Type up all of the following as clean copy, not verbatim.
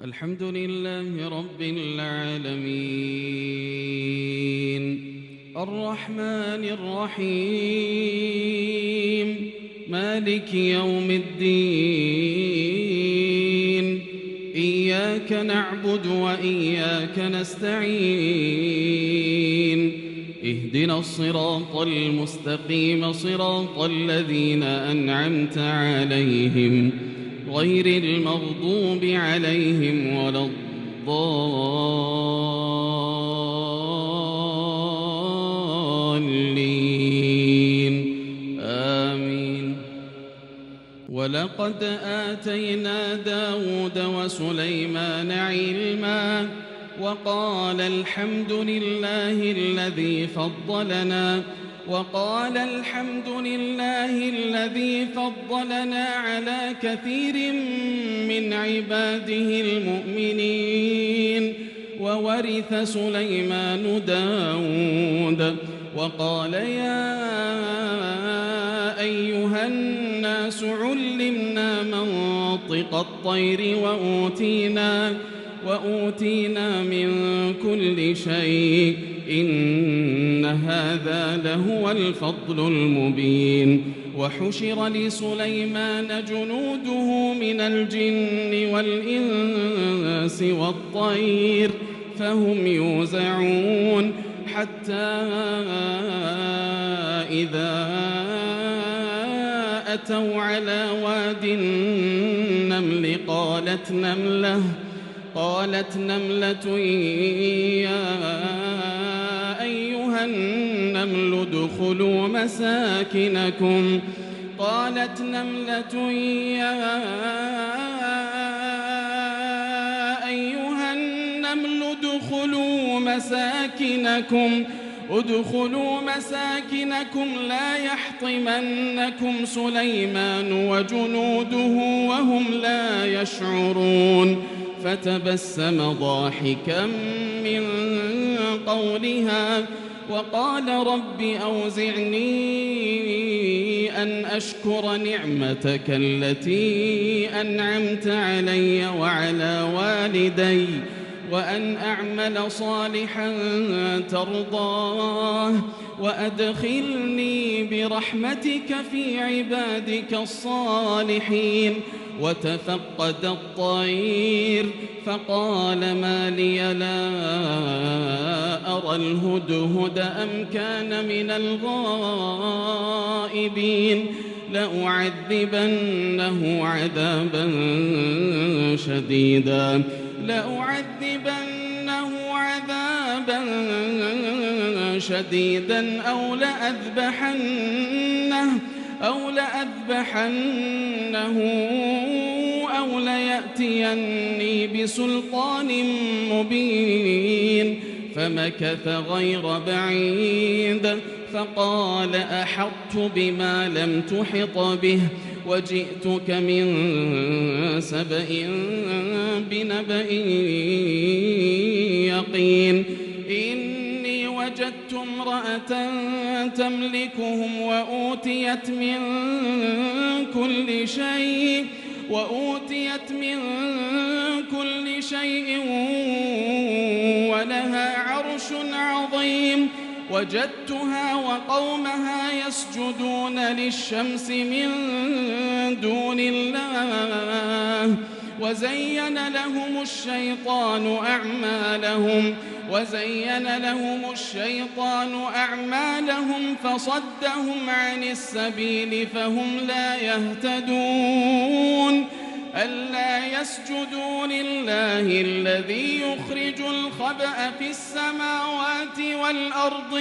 الحمد لله رب العالمين الرحمن الرحيم مالك يوم الدين إياك نعبد وإياك نستعين اهدنا الصراط المستقيم صراط الذين أنعمت عليهم غير المغضوب عليهم ولا الضالين آمين. ولقد آتينا داود وسليمان علما وقال الحمد لله الذي فضلنا على كثير من عباده المؤمنين. وورث سليمان داود وقال يا أيها الناس علمنا منطق الطير وأوتينا من كل شيء إن هذا لهو الفضل المبين. وحشر لسليمان جنوده من الجن والإنس والطير فهم يوزعون حتى إذا أتوا على واد النمل قالت نملة يا أيها النمل ادخلوا مساكنكم لا يحطمنكم سليمان وجنوده وهم لا يشعرون. فتبسم ضاحكا من قولها وقال رب أوزعني أن أشكر نعمتك التي أنعمت علي وعلى والدي وأن أعمل صالحا ترضاه وأدخلني برحمتك في عبادك الصالحين. وتفقد الطير فقال ما لي لا أرى الهدهد أم كان من الغائبين لأعذبنه عذابا شديدا أو لأذبحنه أو ليأتيني بسلطان مبين. فمكث غير بعيد فقال أحطت بما لم تحط به وجئتك من سبأ بنبأ يقين. إني وجدت امرأة تملكهم وأوتيت من كل شيء ولها عرش عظيم. وجدتها وقومها يسجدون للشمس من دون الله وزين لهم الشيطان أعمالهم فصدهم عن السبيل فهم لا يهتدون. ألا يسجدوا لله الذي يخرج الخبأ في السماوات والأرض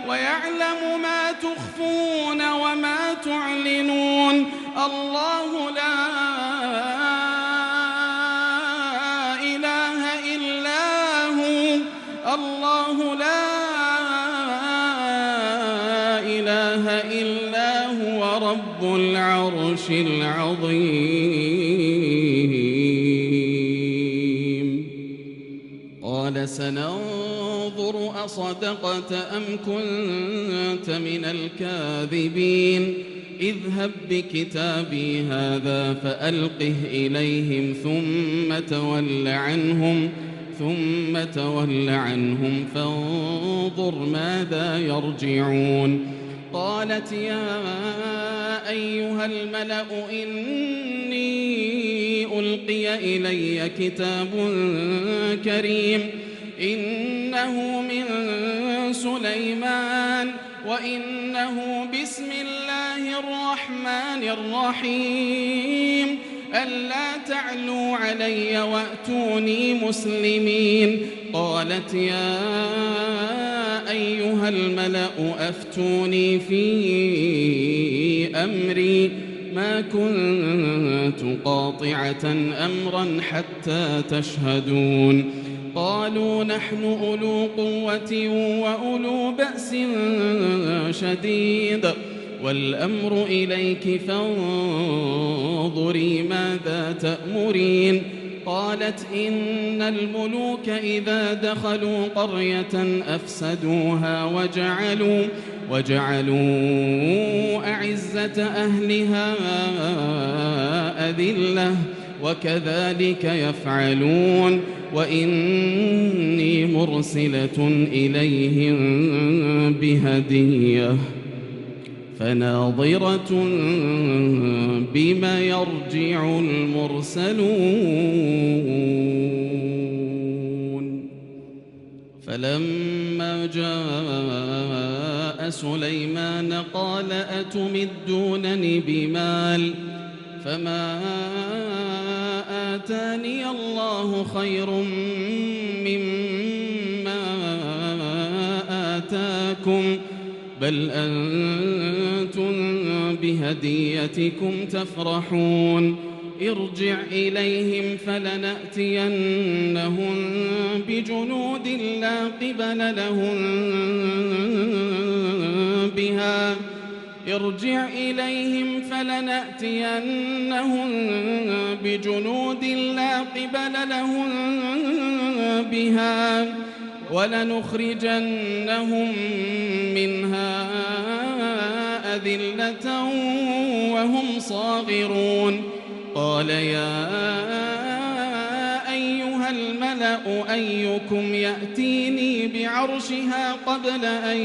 ويعلم ما تخفون وما تعلنون. الله لا إله إلا هو رب العرش العظيم. قال سننظر أصدقت أم كنت من الكاذبين اذهب بكتابي هذا فألقه إليهم ثم تول عنهم فانظر ماذا يرجعون. قالت يا أيها الملأ إني ألقي إلي كتاب كريم إنه من سليمان وإنه بسم الله الرحمن الرحيم ألا تعلوا علي وأتوني مسلمين. قالت يا أيها الملأ أفتوني في أمري ما كنت قاطعة أمرا حتى تشهدون. قالوا نحن أولو قوة وأولو بأس شديد والأمر إليك فانظري ماذا تأمرين. قالت إن الملوك إذا دخلوا قرية أفسدوها وجعلوا أعزة أهلها أذلة وكذلك يفعلون وإني مرسلة إليهم بهدية فناظرة بما يرجع المرسلون. فلما جاء سليمان قال أتمدونني بمال فما آتاني الله خير مما آتاكم بل أنتم بهديتكم تفرحون. ارجع إليهم فلنأتينهم بجنود لا قبل لهم بها ارجع إليهم فلنأتينهم بجنود لا قبل لهم بها ولنخرجنهم منها أذلة وهم صاغرون. قال يا أيها الملأ أيكم يأتيني بعرشها قبل أن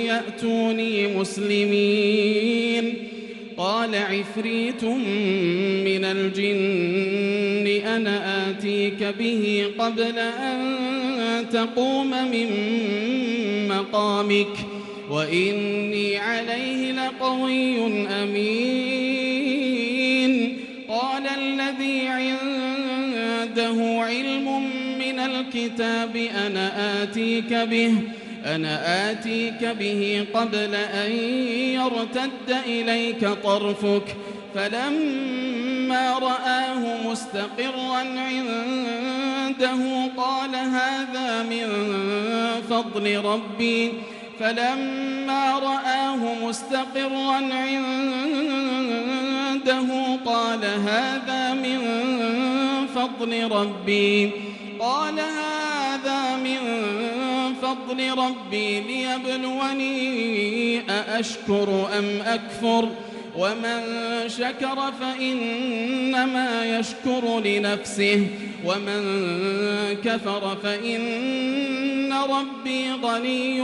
يأتوني مسلمين. قال عفريت من الجن أنا آتيك به قبل أن تقوم من مقامك وإني عليه لقوي أمين. قال الذي عنده علم من الكتاب أنا آتيك به قبل أن يرتد إليك طرفك فلما رآه مستقرا عنده قال هذا من فضل ربي فلما رآه مستقرا عنده قال هذا من فضل ربي ليبلوني أأشكر أم أكفر ومن شكر فإنما يشكر لنفسه ومن كفر فإن ربي غني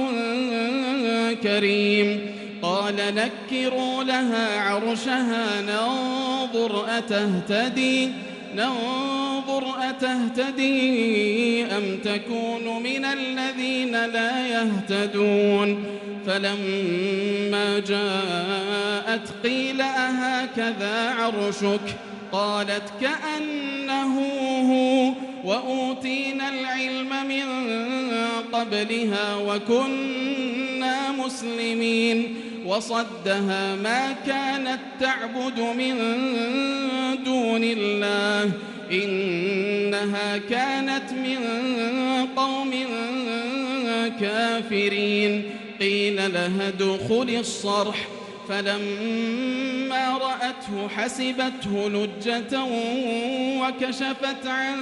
كريم. قال نكروا لها عرشها ننظر أتهتدي أم تكون من الذين لا يهتدون. فلما جاءت قيل أهكذا عرشك قالت كأنه هو وأوتينا العلم من قبلها وكنا مسلمين. وصدها ما كانت تعبد من دون الله إنها كانت من قوم كافرين. قيل لها ادخل الصرح فلما رأته حسبته لجة وكشفت عن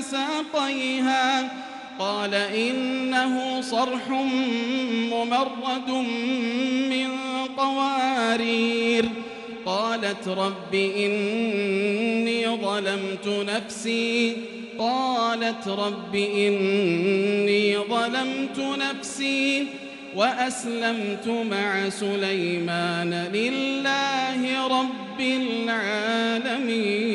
ساقيها قال إنه صرح ممرد من قوارير. قالت رب إني ظلمت نفسي وأسلمت مع سليمان لله رب العالمين.